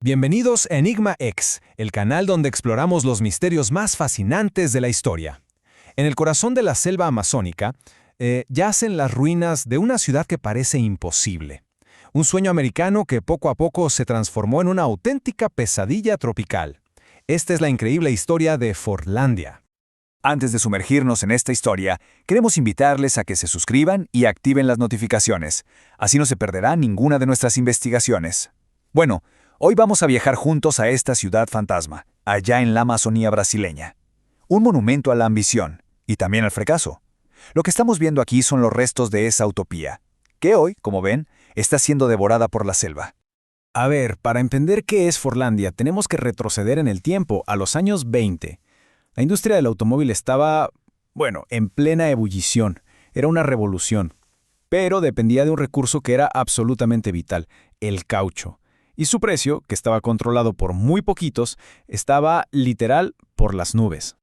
Bienvenidos a Enigma X, el canal donde exploramos los misterios más fascinantes de la historia. En el corazón de la selva amazónica, yacen las ruinas de una ciudad que parece imposible. Un sueño americano que poco a poco se transformó en una auténtica pesadilla tropical. Esta es la increíble historia de Fordlandia. Antes de sumergirnos en esta historia, queremos invitarles a que se suscriban y activen las notificaciones. Así no se perderá ninguna de nuestras investigaciones. Bueno, hoy vamos a viajar juntos a esta ciudad fantasma, allá en la Amazonía brasileña. Un monumento a la ambición y también al fracaso. Lo que estamos viendo aquí son los restos de esa utopía, que hoy, como ven, está siendo devorada por la selva. A ver, para entender qué es Fordlandia, tenemos que retroceder en el tiempo, a los años 20. La industria del automóvil estaba, en plena ebullición. Era una revolución. Pero dependía de un recurso que era absolutamente vital, el caucho. Y su precio, que estaba controlado por muy poquitos, estaba literal por las nubes.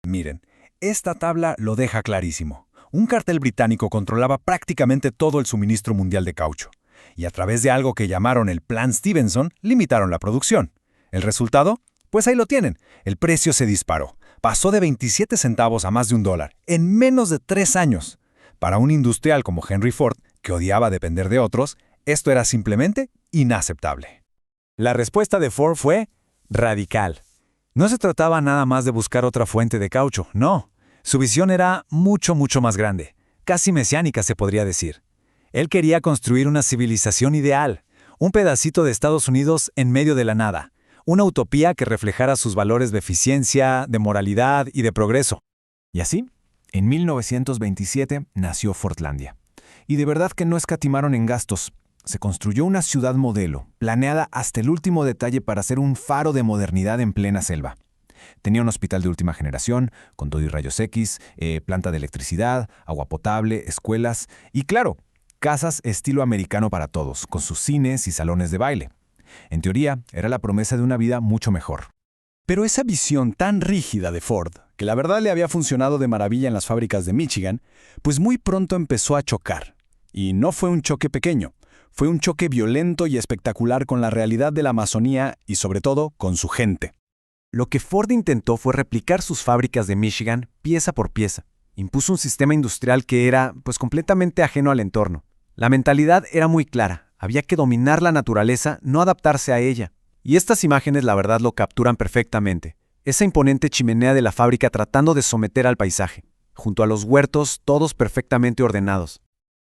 Miren, esta tabla lo deja clarísimo. Un cartel británico controlaba prácticamente todo el suministro mundial de caucho. Y a través de algo que llamaron el Plan Stevenson, limitaron la producción. ¿El resultado? Pues ahí lo tienen. El precio se disparó. Pasó de 27 centavos a más de $1 en menos de 3 años. Para un industrial como Henry Ford, que odiaba depender de otros, esto era simplemente inaceptable. La respuesta de Ford fue radical. No se trataba nada más de buscar otra fuente de caucho, no. Su visión era mucho más grande, casi mesiánica se podría decir. Él quería construir una civilización ideal, un pedacito de Estados Unidos en medio de la nada, una utopía que reflejara sus valores de eficiencia, de moralidad y de progreso. Y así, en 1927 nació Fordlandia. Y de verdad que no escatimaron en gastos. Se construyó una ciudad modelo, planeada hasta el último detalle para ser un faro de modernidad en plena selva. Tenía un hospital de última generación, con todo y rayos X, planta de electricidad, agua potable, escuelas y, claro, casas estilo americano para todos, con sus cines y salones de baile. En teoría, era la promesa de una vida mucho mejor. Pero esa visión tan rígida de Ford, que la verdad le había funcionado de maravilla en las fábricas de Michigan, pues muy pronto empezó a chocar. Y no fue un choque pequeño, fue un choque violento y espectacular con la realidad de la Amazonía y sobre todo con su gente. Lo que Ford intentó fue replicar sus fábricas de Michigan pieza por pieza. Impuso un sistema industrial que era, completamente ajeno al entorno. La mentalidad era muy clara. Había que dominar la naturaleza, no adaptarse a ella. Y estas imágenes la verdad lo capturan perfectamente. Esa imponente chimenea de la fábrica tratando de someter al paisaje. Junto a los huertos, todos perfectamente ordenados.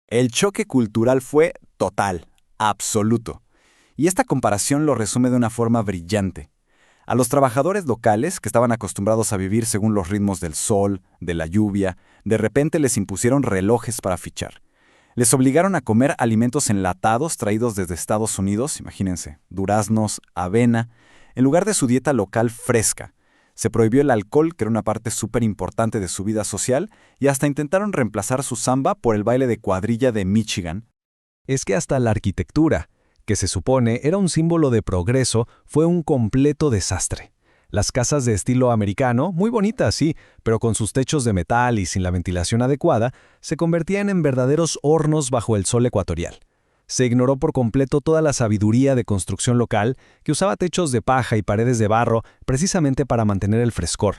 El choque cultural fue total, absoluto. Y esta comparación lo resume de una forma brillante. A los trabajadores locales, que estaban acostumbrados a vivir según los ritmos del sol, de la lluvia, de repente les impusieron relojes para fichar. Les obligaron a comer alimentos enlatados traídos desde Estados Unidos, imagínense, duraznos, avena, en lugar de su dieta local fresca. Se prohibió el alcohol, que era una parte súper importante de su vida social, y hasta intentaron reemplazar su samba por el baile de cuadrilla de Michigan. Es que hasta la arquitectura, que se supone era un símbolo de progreso, fue un completo desastre. Las casas de estilo americano, muy bonitas, sí, pero con sus techos de metal y sin la ventilación adecuada, se convertían en verdaderos hornos bajo el sol ecuatorial. Se ignoró por completo toda la sabiduría de construcción local, que usaba techos de paja y paredes de barro precisamente para mantener el frescor.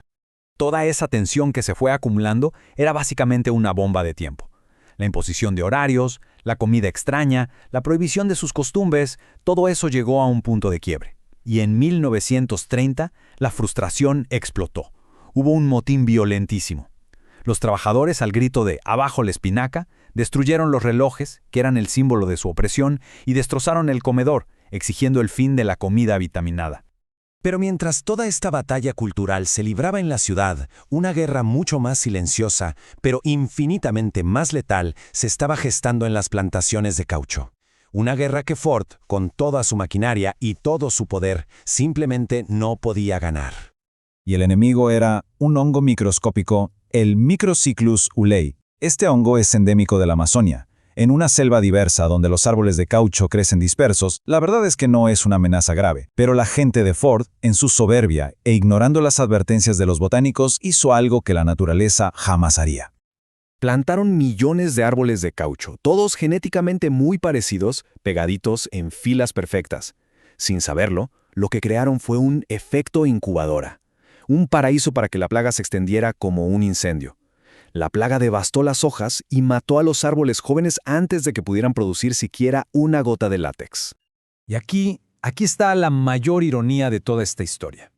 Toda esa tensión que se fue acumulando era básicamente una bomba de tiempo. La imposición de horarios, la comida extraña, la prohibición de sus costumbres, todo eso llegó a un punto de quiebre. Y en 1930, la frustración explotó. Hubo un motín violentísimo. Los trabajadores, al grito de «abajo la espinaca», destruyeron los relojes, que eran el símbolo de su opresión, y destrozaron el comedor, exigiendo el fin de la comida vitaminada. Pero mientras toda esta batalla cultural se libraba en la ciudad, una guerra mucho más silenciosa, pero infinitamente más letal, se estaba gestando en las plantaciones de caucho. Una guerra que Ford, con toda su maquinaria y todo su poder, simplemente no podía ganar. Y el enemigo era un hongo microscópico, el Microcyclus ulei. Este hongo es endémico de la Amazonia. En una selva diversa donde los árboles de caucho crecen dispersos, la verdad es que no es una amenaza grave. Pero la gente de Ford, en su soberbia e ignorando las advertencias de los botánicos, hizo algo que la naturaleza jamás haría. Plantaron millones de árboles de caucho, todos genéticamente muy parecidos, pegaditos en filas perfectas. Sin saberlo, lo que crearon fue un efecto incubadora, un paraíso para que la plaga se extendiera como un incendio. La plaga devastó las hojas y mató a los árboles jóvenes antes de que pudieran producir siquiera una gota de látex. Y aquí está la mayor ironía de toda esta historia.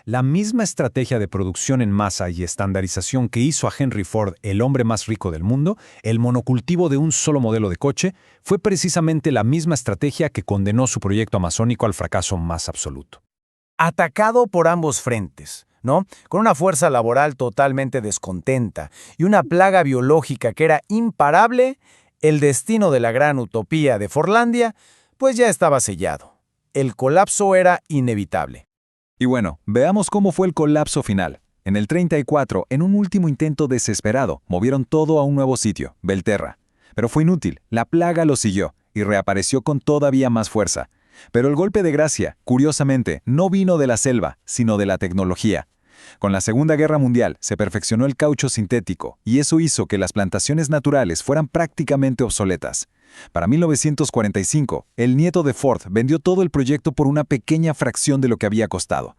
La misma estrategia de producción en masa y estandarización que hizo a Henry Ford el hombre más rico del mundo, el monocultivo de un solo modelo de coche, fue precisamente la misma estrategia que condenó su proyecto amazónico al fracaso más absoluto. Atacado por ambos frentes, ¿no? Con una fuerza laboral totalmente descontenta y una plaga biológica que era imparable, el destino de la gran utopía de Fordlandia, pues ya estaba sellado. El colapso era inevitable. Y bueno, veamos cómo fue el colapso final. En el 34, en un último intento desesperado, movieron todo a un nuevo sitio, Belterra. Pero fue inútil, la plaga lo siguió y reapareció con todavía más fuerza. Pero el golpe de gracia, curiosamente, no vino de la selva, sino de la tecnología. Con la Segunda Guerra Mundial se perfeccionó el caucho sintético y eso hizo que las plantaciones naturales fueran prácticamente obsoletas. Para 1945, el nieto de Ford vendió todo el proyecto por una pequeña fracción de lo que había costado.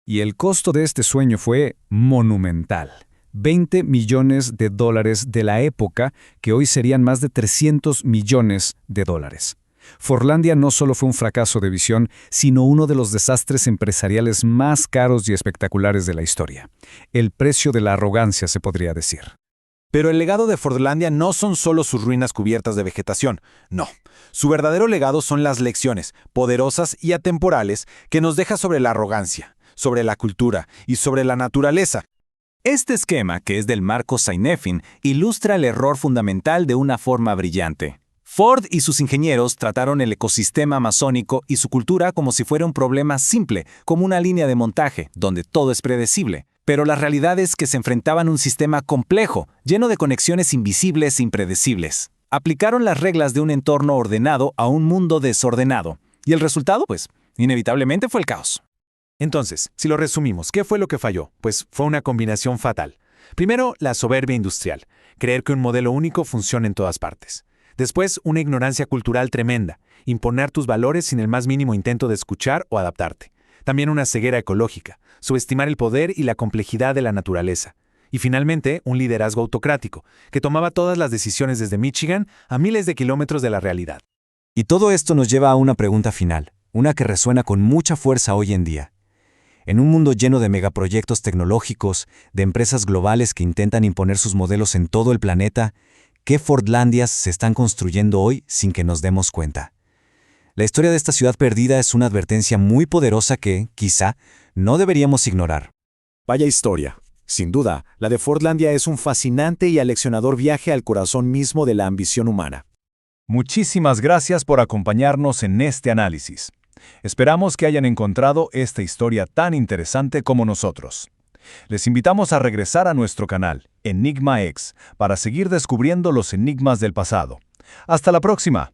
Y el costo de este sueño fue monumental. $20 millones de la época, que hoy serían más de $300 millones. Fordlandia no solo fue un fracaso de visión, sino uno de los desastres empresariales más caros y espectaculares de la historia. El precio de la arrogancia, se podría decir. Pero el legado de Fordlandia no son solo sus ruinas cubiertas de vegetación, no. Su verdadero legado son las lecciones, poderosas y atemporales, que nos deja sobre la arrogancia, sobre la cultura y sobre la naturaleza. Este esquema, que es del marco Sinefin, ilustra el error fundamental de una forma brillante. Ford y sus ingenieros trataron el ecosistema amazónico y su cultura como si fuera un problema simple, como una línea de montaje, donde todo es predecible. Pero la realidad es que se enfrentaban a un sistema complejo, lleno de conexiones invisibles e impredecibles. Aplicaron las reglas de un entorno ordenado a un mundo desordenado. Y el resultado, pues, inevitablemente fue el caos. Entonces, si lo resumimos, ¿qué fue lo que falló? Pues fue una combinación fatal. Primero, la soberbia industrial, creer que un modelo único funciona en todas partes. Después, una ignorancia cultural tremenda, imponer tus valores sin el más mínimo intento de escuchar o adaptarte. También una ceguera ecológica, subestimar el poder y la complejidad de la naturaleza. Y finalmente, un liderazgo autocrático, que tomaba todas las decisiones desde Michigan a miles de kilómetros de la realidad. Y todo esto nos lleva a una pregunta final, una que resuena con mucha fuerza hoy en día. En un mundo lleno de megaproyectos tecnológicos, de empresas globales que intentan imponer sus modelos en todo el planeta, ¿qué Fordlandias se están construyendo hoy sin que nos demos cuenta? La historia de esta ciudad perdida es una advertencia muy poderosa que, quizá, no deberíamos ignorar. Vaya historia. Sin duda, la de Fordlandia es un fascinante y aleccionador viaje al corazón mismo de la ambición humana. Muchísimas gracias por acompañarnos en este análisis. Esperamos que hayan encontrado esta historia tan interesante como nosotros. Les invitamos a regresar a nuestro canal, Enigma X, para seguir descubriendo los enigmas del pasado. ¡Hasta la próxima!